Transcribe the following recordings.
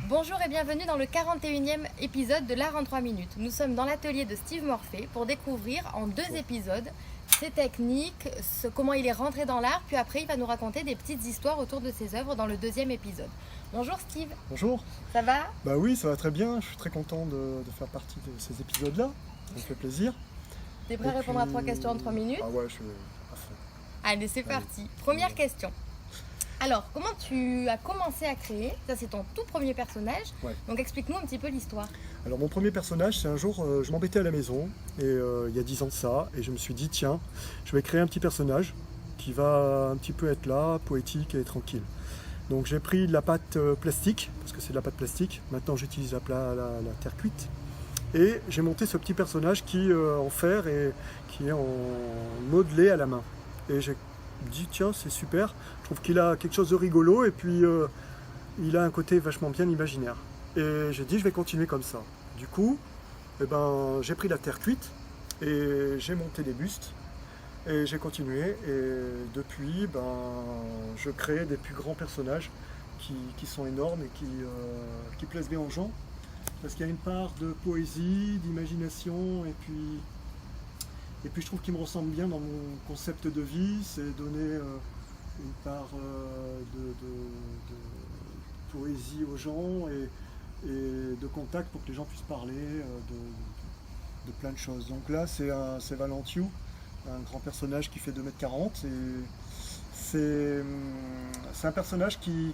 Bonjour et bienvenue dans le 41e épisode de l'Art en 3 minutes. Nous sommes dans l'atelier de Steve Morphée pour découvrir en 2 épisodes ses techniques, comment il est rentré dans l'art, puis après il va nous raconter des petites histoires autour de ses œuvres dans le 2e épisode. Bonjour Steve. Bonjour. Ça va? Bah oui, ça va très bien, je suis très content de faire partie de ces épisodes-là, ça me fait plaisir. T'es prêt à répondre à 3 questions en 3 minutes? Ah ouais, je suis à fond. Allez, c'est parti. Première question. Alors, comment tu as commencé à créer? Ça, c'est ton tout premier personnage. Ouais. Donc, explique-nous un petit peu l'histoire. Alors mon premier personnage, c'est un jour, je m'embêtais à la maison, et il y a 10 ans de ça, et je me suis dit, tiens, je vais créer un petit personnage qui va un petit peu être là, poétique et tranquille. Donc j'ai pris de la pâte plastique, parce que c'est de la pâte plastique, maintenant j'utilise la terre cuite, et j'ai monté ce petit personnage qui en fer et qui est en modelé à la main. Et j'ai dit, tiens, c'est super, je trouve qu'il a quelque chose de rigolo, et puis il a un côté vachement bien imaginaire. Et j'ai dit, je vais continuer comme ça. Du coup, j'ai pris la terre cuite et j'ai monté des bustes et j'ai continué. Et depuis, je crée des plus grands personnages qui sont énormes et qui plaisent bien aux gens. Parce qu'il y a une part de poésie, d'imagination et puis je trouve qu'il me ressemble bien dans mon concept de vie. C'est donner une part de poésie aux gens et de contact pour que les gens puissent parler de plein de choses. Donc là, c'est Valentiou, un grand personnage qui fait 2,40 m. C'est un personnage qui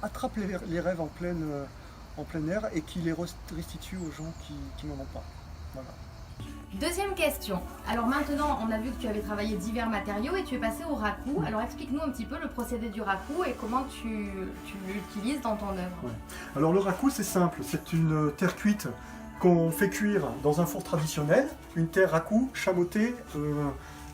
attrape les rêves en plein air et qui les restitue aux gens qui n'en ont pas. Voilà. Deuxième question. Alors maintenant, on a vu que tu avais travaillé divers matériaux et tu es passé au raku. Alors explique-nous un petit peu le procédé du raku et comment tu l'utilises dans ton œuvre. Ouais. Alors le raku, c'est simple. C'est une terre cuite qu'on fait cuire dans un four traditionnel. Une terre raku chamottée,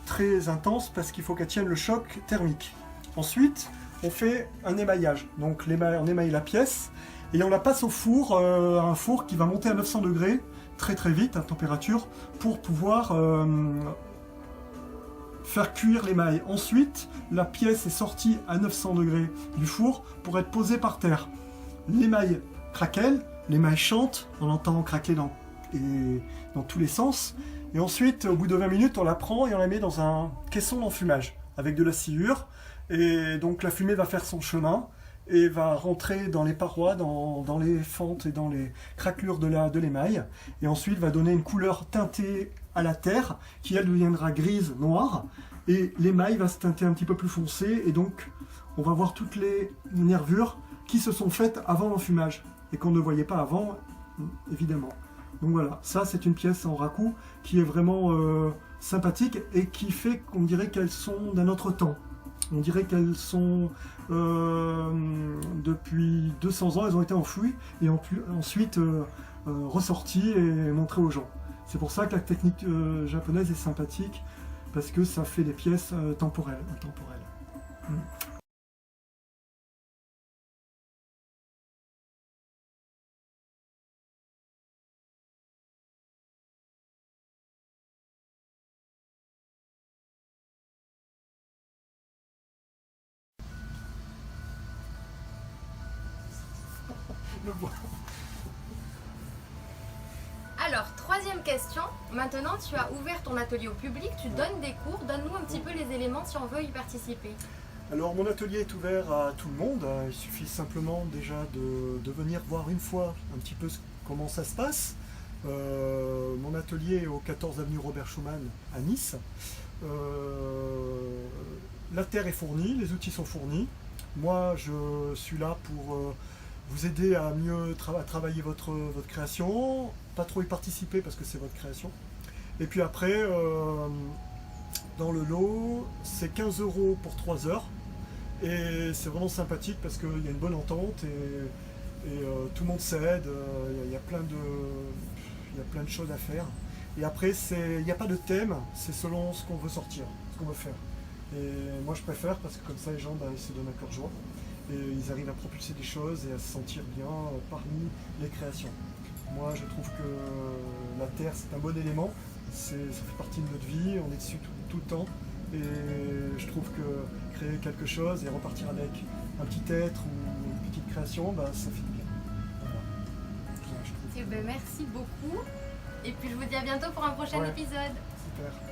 très intense parce qu'il faut qu'elle tienne le choc thermique. Ensuite, on fait un émaillage. Donc on émaille la pièce et on la passe au four, un four qui va monter à 900 degrés. Très vite à température pour pouvoir faire cuire l'émail. Ensuite, la pièce est sortie à 900 degrés du four pour être posée par terre. L'émail craquelle, l'émail chante, on l'entend craquer dans tous les sens. Et ensuite, au bout de 20 minutes, on la prend et on la met dans un caisson d'enfumage avec de la sciure. Et donc la fumée va faire son chemin et va rentrer dans les parois, dans les fentes et dans les craquelures de l'émail. Et ensuite va donner une couleur teintée à la terre, qui elle deviendra grise, noire. Et l'émail va se teinter un petit peu plus foncé, et donc on va voir toutes les nervures qui se sont faites avant l'enfumage, et qu'on ne voyait pas avant, évidemment. Donc voilà, ça c'est une pièce en raku qui est vraiment sympathique, et qui fait qu'on dirait qu'elles sont d'un autre temps. On dirait qu'elles sont, depuis 200 ans, elles ont été enfouies et ensuite ressorties et montrées aux gens. C'est pour ça que la technique japonaise est sympathique, parce que ça fait des pièces temporelles. Alors, troisième question. Maintenant, tu as ouvert ton atelier au public, tu donnes des cours. Donne-nous un petit peu les éléments si on veut y participer. Alors mon atelier est ouvert à tout le monde, il suffit simplement déjà de venir voir une fois un petit peu comment ça se passe. Mon atelier est au 14 avenue Robert Schuman à Nice. La terre est fournie, les outils sont fournis. Moi je suis là pour vous aider à mieux travailler votre création, pas trop y participer parce que c'est votre création. Et puis après, dans le lot, c'est 15 € pour 3 heures. Et c'est vraiment sympathique parce qu'il y a une bonne entente et tout le monde s'aide, il y a plein de choses à faire. Et après, il n'y a pas de thème, c'est selon ce qu'on veut sortir, ce qu'on veut faire. Et moi je préfère parce que comme ça les gens ils se donnent à cœur joie. Et ils arrivent à propulser des choses et à se sentir bien parmi les créations. Moi je trouve que la terre c'est un bon élément, ça fait partie de notre vie, on est dessus tout le temps. Et je trouve que créer quelque chose et repartir avec un petit être ou une petite création, ça fait du bien. Ben, merci beaucoup. Et puis je vous dis à bientôt pour un prochain Ouais. épisode. Super.